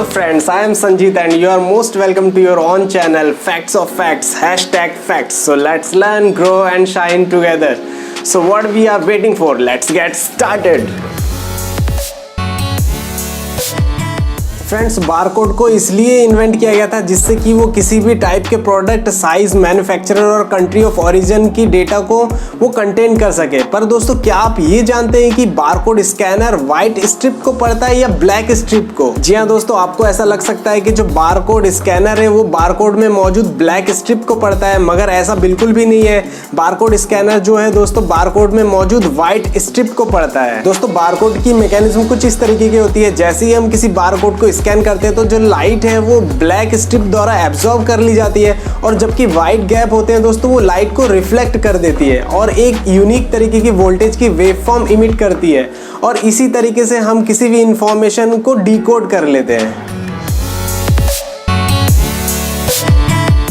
friends, I am Sanjeet and you are most welcome to your own channel Facts of Facts, #Facts. So let's learn, grow and shine together. So what we are waiting for? Let's get started. Friends, barcode को इसलिए invent किया गया था जिससे कि वो किसी भी टाइप के प्रोडक्ट, साइज, मैन्युफैक्चरर और कंट्री ऑफ ओरिजिन की डेटा को वो कंटेन कर सके। पर दोस्तों, क्या आप ये जानते हैं कि बारकोड स्कैनर व्हाइट स्ट्रिप को पढ़ता है या ब्लैक स्ट्रिप को? जी हाँ दोस्तों, आपको ऐसा लग सकता है कि जो बारकोड स्कैनर है वो बारकोड में मौजूद ब्लैक स्ट्रिप को पढ़ता है, मगर ऐसा बिल्कुल भी नहीं है। बारकोड स्कैनर जो है दोस्तों बारकोड में मौजूद व्हाइट स्ट्रिप को पढ़ता है। दोस्तों, बारकोड की मैकेनिज्म कुछ इस तरीके की होती है। जैसे ही हम किसी बारकोड को स्कैन करते हैं तो जो लाइट है वो ब्लैक स्ट्रिप द्वारा एब्जॉर्ब कर ली जाती है, और जबकि व्हाइट गैप होते हैं दोस्तों वो लाइट को रिफ्लेक्ट कर देती है और एक यूनिक तरीके की वोल्टेज की वेवफॉर्म इमिट करती है, और इसी तरीके से हम किसी भी इंफॉर्मेशन को डिकोड कर लेते हैं।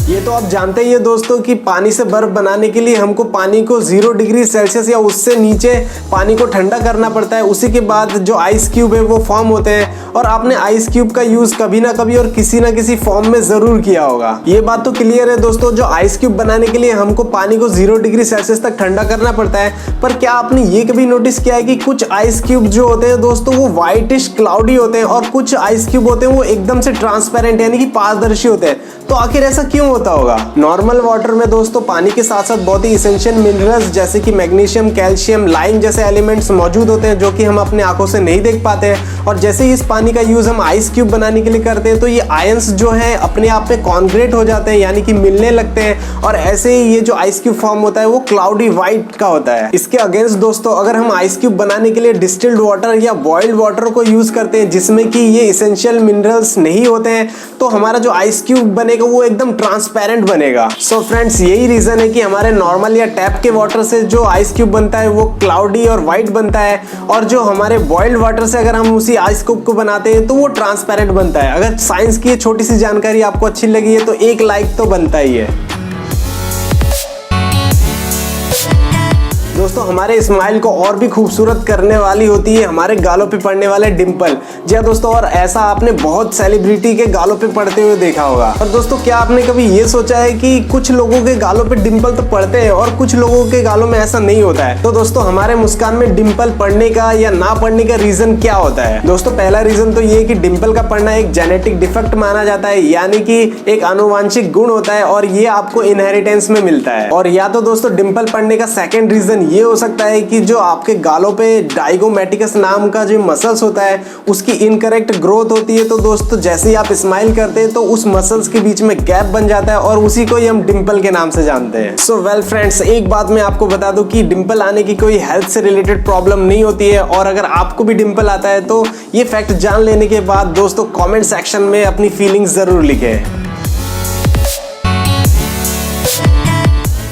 ये तो आप जानते ही है दोस्तों कि पानी से बर्फ बनाने के लिए हमको पानी को 0 डिग्री सेल्सियस या उससे नीचे पानी को ठंडा करना पड़ता है। उसी के बाद जो आइस क्यूब है वो फॉर्म होते हैं, और आपने आइस क्यूब का यूज कभी ना कभी और किसी ना किसी फॉर्म में जरूर किया होगा। ये बात तो क्लियर है दोस्तों, जो आइस क्यूब बनाने के लिए हमको पानी को 0 डिग्री सेल्सियस तक ठंडा करना पड़ता है। पर क्या आपने ये कभी नोटिस किया है कि कुछ आइस क्यूब जो होते हैं दोस्तों वो व्हाइटिश क्लाउडी होते हैं, और कुछ आइस क्यूब होते हैं वो एकदम से ट्रांसपेरेंट यानी कि पारदर्शी होते हैं? तो आखिर ऐसा क्यों होता होगा? नॉर्मल वाटर में दोस्तों पानी के साथ साथ बहुत ही इसेंशियल मिनरल्स जैसे कि मैग्नीशियम, कैल्शियम, लाइम जैसे एलिमेंट्स मौजूद होते हैं जो कि हम अपने आंखों से नहीं देख पाते हैं। और जैसे ही इस पानी का यूज हम आइस क्यूब बनाने के लिए करते हैं तो ये आयंस जो है अपने आप में कॉन्ग्रेट हो जाते हैं यानी कि मिलने लगते हैं, और ऐसे ही ये जो आइस क्यूब फॉर्म होता है वो क्लाउडी व्हाइट का होता है। इसके अगेंस्ट दोस्तों, अगर हम आइस क्यूब बनाने के लिए डिस्टिल्ड वाटर या बॉइल्ड वाटर को यूज करते हैं जिसमें कि ये इसेंशियल मिनरल्स नहीं होते हैं, तो हमारा जो आइस क्यूब बनेगा वो एकदम ट्रांसपेरेंट बनेगा। सो फ्रेंड्स, यही रीजन है कि हमारे नॉर्मल या टैप के वाटर से जो आइस क्यूब बनता है वो क्लाउडी और व्हाइट बनता है, और जो हमारे बॉइल्ड वाटर से अगर हम उसी आइस क्यूब को बनाते हैं तो वो ट्रांसपेरेंट बनता है। अगर साइंस की ये छोटी सी जानकारी आपको अच्छी लगी है तो एक लाइक तो बनता ही है। दोस्तों, हमारे स्माइल को और भी खूबसूरत करने वाली होती है हमारे गालों पे पड़ने वाले डिंपल। जी हाँ दोस्तों, और ऐसा आपने बहुत सेलिब्रिटी के गालों पे पड़ते हुए देखा होगा। और दोस्तों, क्या आपने कभी ये सोचा है कि कुछ लोगों के गालों पे डिंपल तो पड़ते हैं और कुछ लोगों के गालों में ऐसा नहीं होता है? तो दोस्तों, हमारे मुस्कान में डिंपल पड़ने का या ना पड़ने का रीजन क्या होता है? दोस्तों, पहला रीजन तो ये कि डिंपल का पड़ना एक जेनेटिक डिफेक्ट माना जाता है, यानी कि एक आनुवांशिक गुण होता है और ये आपको इनहेरिटेंस में मिलता है। और या तो दोस्तों, डिंपल पड़ने का सेकेंड रीजन ये हो सकता है कि जो आपके गालों पे डाइगोमेटिकस नाम का जो मसल्स होता है उसकी इनकरेक्ट ग्रोथ होती है। तो दोस्तों, जैसे ही आप स्माइल करते हैं तो उस मसल्स के बीच में गैप बन जाता है और उसी को ही हम डिंपल के नाम से जानते हैं। सो वेल फ्रेंड्स, एक बात मैं आपको बता दूं कि डिंपल आने की कोई हेल्थ से रिलेटेड प्रॉब्लम नहीं होती है, और अगर आपको भी डिंपल आता है तो ये फैक्ट जान लेने के बाद दोस्तों कॉमेंट सेक्शन में अपनी फीलिंग्स जरूर लिखें।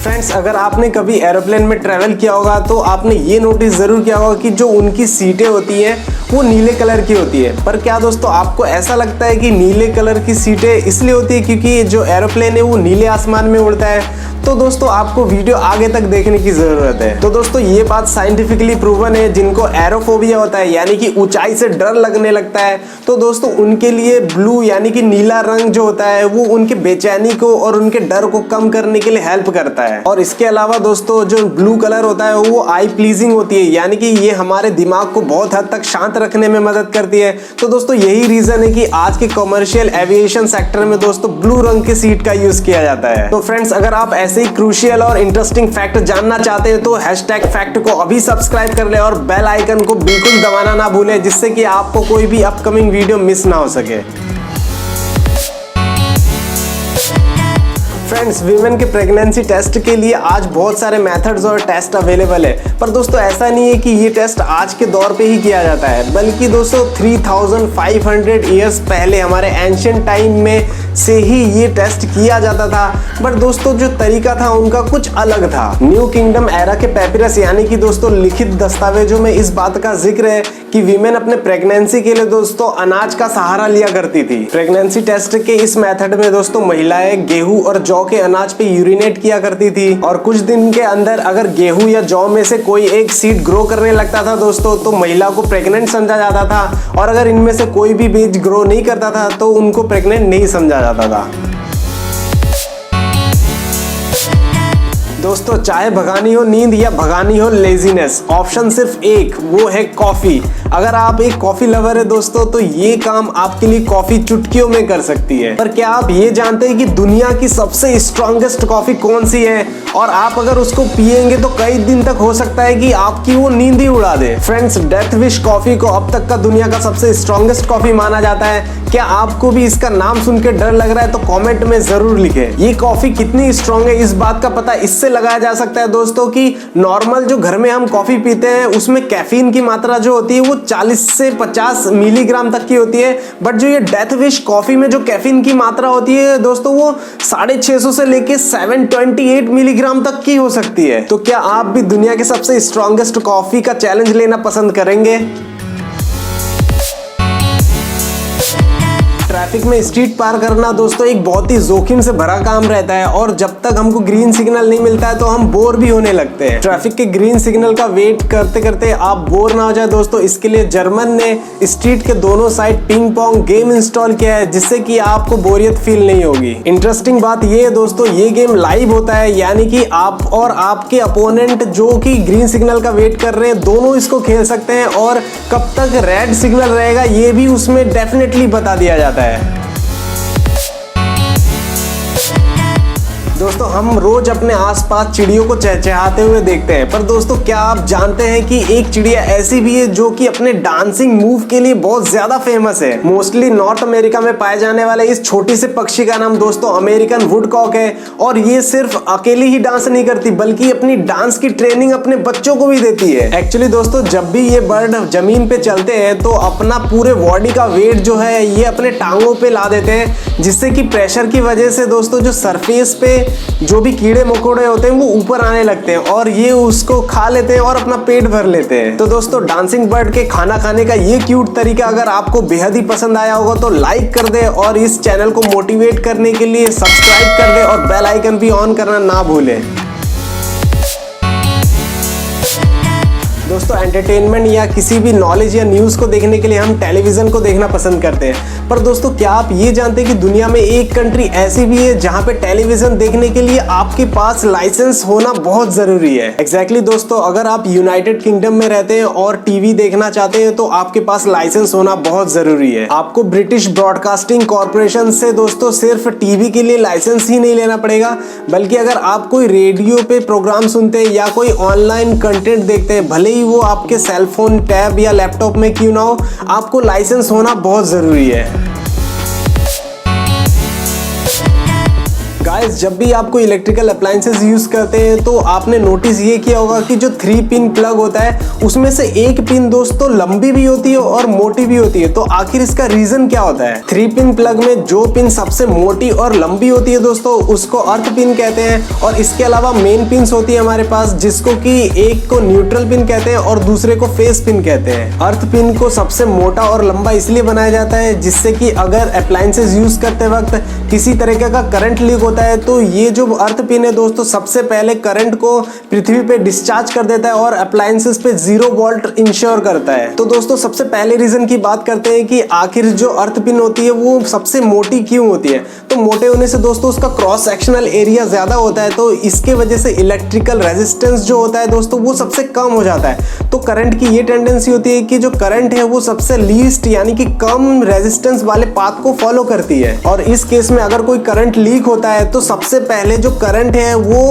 फ्रेंड्स, अगर आपने कभी एरोप्लेन में ट्रैवल किया होगा तो आपने ये नोटिस जरूर किया होगा कि जो उनकी सीटें होती हैं वो नीले कलर की होती है। पर क्या दोस्तों, आपको ऐसा लगता है कि नीले कलर की सीटें इसलिए होती है क्योंकि जो एरोप्लेन है वो नीले आसमान में उड़ता है? तो दोस्तों, आपको वीडियो आगे तक देखने की जरूरत है। तो दोस्तों, ये बात साइंटिफिकली प्रूवन है, जिनको एरोफोबिया होता है यानी कि ऊंचाई से डर लगने लगता है, तो दोस्तों उनके लिए ब्लू यानी कि नीला रंग जो होता है वो उनके बेचैनी को और उनके डर को कम करने के लिए हेल्प करता है। और इसके अलावा दोस्तों, जो ब्लू कलर होता है वो आई प्लीजिंग होती है, यानी कि ये हमारे दिमाग को बहुत हद तक शांत रखने में मदद करती है। तो दोस्तों, यही रीजन है कि आज के कमर्शियल एविएशन सेक्टर में दोस्तों ब्लू रंग की सीट का यूज किया जाता है। तो फ्रेंड्स, अगर आप ऐसे ही क्रूशियल और इंटरेस्टिंग फैक्ट जानना चाहते हैं तो #फैक्ट को अभी सब्सक्राइब कर ले और बेल आइकन को बिल्कुल दबाना ना भूलें, जिससे कि आपको कोई भी अपकमिंग वीडियो मिस ना हो सके। फ्रेंड्स, वीमेन के प्रेगनेंसी टेस्ट के लिए आज बहुत सारे मेथड्स और टेस्ट अवेलेबल है, पर दोस्तों ऐसा नहीं है कि ये टेस्ट आज के दौर पे ही किया जाता है, बल्कि दोस्तों 3500 ईयर्स पहले हमारे एंशिएंट टाइम में से ही ये टेस्ट किया जाता था। बट दोस्तों जो तरीका था उनका कुछ अलग था। न्यू किंगडम एरा के पेपिरस यानी कि दोस्तों लिखित दस्तावेजों में इस बात का जिक्र है कि वीमेन अपने प्रेगनेंसी के लिए दोस्तों अनाज का सहारा लिया करती थी। प्रेगनेंसी टेस्ट के इस मेथड में दोस्तों महिलाएं गेहूं और जौ के अनाज पे यूरिनेट किया करती थी और कुछ दिन के अंदर अगर गेहूं या जौ में से कोई एक सीड ग्रो करने लगता था दोस्तों तो महिला को प्रेग्नेंट समझा जाता था, और अगर इनमें से कोई भी बीज ग्रो नहीं करता था तो उनको प्रेग्नेंट नहीं समझा जाता था। दोस्तों चाहे भगानी हो नींद या भगानी हो लेजीनेस, ऑप्शन सिर्फ एक, वो है कॉफी। अगर आप एक कॉफी लवर है दोस्तों तो ये काम आपके लिए कॉफी चुटकियों में कर सकती है। पर क्या आप ये जानते हैं कि दुनिया की सबसे स्ट्रॉन्गेस्ट कॉफी कौन सी है, और आप अगर उसको पिएंगे तो कई दिन तक हो सकता है कि आपकी वो नींद ही उड़ा दे। फ्रेंड्स, डेथ विश कॉफी को अब तक का दुनिया का सबसे स्ट्रॉन्गेस्ट कॉफी माना जाता है। क्या आपको भी इसका नाम सुन के डर लग रहा है तो कमेंट में जरूर लिखें। ये कॉफी कितनी स्ट्रॉन्ग है इस बात का पता इससे लगाया जा सकता है दोस्तों कि नॉर्मल जो घर में हम कॉफी पीते हैं उसमें कैफीन की मात्रा जो होती है वो 40 से 50 मिलीग्राम तक की होती है। बट जो ये डेथ विश कॉफी में जो कैफीन की मात्रा होती है दोस्तों वो 650 से लेके 728 मिलीग्राम तक की हो सकती है। तो क्या आप भी दुनिया के सबसे स्ट्रॉन्गेस्ट कॉफी का चैलेंज लेना पसंद करेंगे? ट्रैफिक में स्ट्रीट पार करना दोस्तों एक बहुत ही जोखिम से भरा काम रहता है, और जब तक हमको ग्रीन सिग्नल नहीं मिलता है तो हम बोर भी होने लगते हैं। ट्रैफिक के ग्रीन सिग्नल का वेट करते करते आप बोर ना हो जाए दोस्तों, इसके लिए जर्मन ने स्ट्रीट के दोनों side ping pong game install किया है जिससे कि आपको बोरियत फील नहीं होगी। इंटरेस्टिंग बात ये है दोस्तों, ये गेम लाइव होता है, यानी कि आप और आपके अपोनेंट जो कि ग्रीन सिग्नल का वेट कर रहे हैं दोनों इसको खेल सकते हैं, और कब तक रेड सिग्नल रहेगा ये भी उसमें डेफिनेटली बता दिया जाता है। दोस्तों हम रोज अपने आसपास चिड़ियों को चहचहाते हुए देखते हैं, पर दोस्तों क्या आप जानते हैं कि एक चिड़िया ऐसी भी है जो कि अपने डांसिंग मूव के लिए बहुत ज्यादा फेमस है। मोस्टली नॉर्थ अमेरिका में पाए जाने वाले इस छोटी से पक्षी का नाम दोस्तों अमेरिकन वुडकॉक है, और ये सिर्फ अकेली ही डांस नहीं करती बल्कि अपनी डांस की ट्रेनिंग अपने बच्चों को भी देती है। एक्चुअली दोस्तों जब भी ये बर्ड जमीन पे चलते हैं तो अपना पूरे बॉडी का वेट जो है ये अपने टांगों पे ला देते हैं, जिससे कि प्रेशर की वजह से दोस्तों जो सरफेस पे जो भी कीड़े मकोड़े होते हैं वो ऊपर आने लगते हैं और ये उसको खा लेते हैं और अपना पेट भर लेते हैं। तो दोस्तों डांसिंग बर्ड के खाना खाने का ये क्यूट तरीका अगर आपको बेहद ही पसंद आया होगा तो लाइक कर दे, और इस चैनल को मोटिवेट करने के लिए सब्सक्राइब कर दे और बेल आइकन भी ऑन करना ना भूलें। दोस्तों एंटरटेनमेंट या किसी भी नॉलेज या न्यूज़ को देखने के लिए हम टेलीविज़न को देखना पसंद करते हैं, पर दोस्तों क्या आप ये जानते हैं कि दुनिया में एक कंट्री ऐसी भी है जहां पे टेलीविज़न देखने के लिए आपके पास लाइसेंस होना बहुत ज़रूरी है। एग्जैक्टली दोस्तों, अगर आप यूनाइटेड किंगडम में रहते हैं और टीवी देखना चाहते हैं तो आपके पास लाइसेंस होना बहुत ज़रूरी है। आपको ब्रिटिश ब्रॉडकास्टिंग कॉरपोरेशन से दोस्तों सिर्फ टीवी के लिए लाइसेंस ही नहीं लेना पड़ेगा, बल्कि अगर आप कोई रेडियो पे प्रोग्राम सुनते हैं या कोई ऑनलाइन कंटेंट देखते हैं, भले ही वो आपके सेलफोन, टैब या लैपटॉप में क्यों ना हो, आपको लाइसेंस होना बहुत जरूरी है। गाइस, जब भी आप कोई इलेक्ट्रिकल अप्लायंसेस यूज करते हैं तो आपने नोटिस ये किया होगा कि जो 3 पिन प्लग होता है उसमें से एक पिन दोस्तों लंबी भी होती है और मोटी भी होती है। तो आखिर इसका रीजन क्या होता है? 3 पिन प्लग में जो पिन सबसे मोटी और लंबी होती है दोस्तों उसको अर्थ पिन कहते हैं, और इसके अलावा मेन पिन्स होती है हमारे पास जिसको कि एक को न्यूट्रल पिन कहते हैं और दूसरे को फेस पिन कहते हैं। अर्थ पिन को सबसे मोटा और लंबा इसलिए बनाया जाता है जिससे कि अगर अप्लायंसेस यूज करते वक्त किसी तरीके का करंट लीक होता है तो ये जो अर्थ पिन है दोस्तों सबसे पहले करंट को पृथ्वी पे डिस्चार्ज कर देता है और अप्लायंसेस पे 0 वोल्ट इंश्योर करता है। तो दोस्तों सबसे पहले रीजन की बात करते हैं कि आखिर जो अर्थ पिन होती है वो सबसे मोटी क्यों होती है। तो मोटे होने से दोस्तों उसका क्रॉस सेक्शनल एरिया ज्यादा होता है, तो इसके वजह से इलेक्ट्रिकल रेजिस्टेंस जो होता है दोस्तों वो सबसे कम हो जाता है। तो करंट की ये टेंडेंसी होती है कि जो करंट है वो सबसे लीस्ट यानी कि कम रेजिस्टेंस वाले पाथ को फॉलो करती है, और इस केस में अगर कोई करंट लीक होता है तो सबसे पहले जो करंट है वो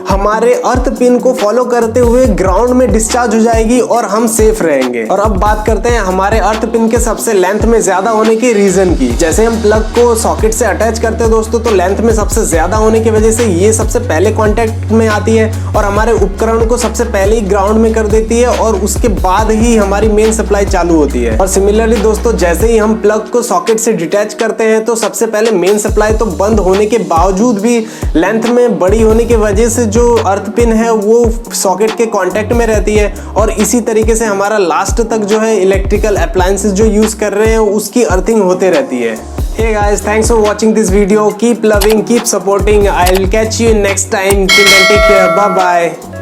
हमारे अर्थ पिन को फॉलो करते हुए ग्राउंड में डिस्चार्ज हो जाएगी और हम सेफ रहेंगे। और अब बात करते हैं हमारे अर्थ पिन के सबसे लेंथ में ज्यादा होने के रीजन की। जैसे हम प्लग को सॉकेट से अटैच करते हैं दोस्तों, तो लेंथ में सबसे ज्यादा होने की वजह से ये सबसे पहले कांटेक्ट में आती है और हमारे उपकरण को सबसे पहले ही ग्राउंड में कर देती है और उसके बाद ही हमारी मेन सप्लाई चालू होती है। और सिमिलरली दोस्तों, जैसे ही हम प्लग को सॉकेट से डिटैच करते हैं तो सबसे पहले मेन सप्लाई तो बंद होने के बावजूद भी लेंथ में बड़ी होने की वजह से जो अर्थ पिन है वो सॉकेट के कांटेक्ट में रहती है और इसी तरीके से हमारा लास्ट तक जो है इलेक्ट्रिकल अप्लायंसेस जो यूज कर रहे हैं उसकी अर्थिंग होते रहती है। Hey guys, thanks for watching this video. Keep loving, keep supporting. I'll catch you next time. Till then, take care. Bye bye.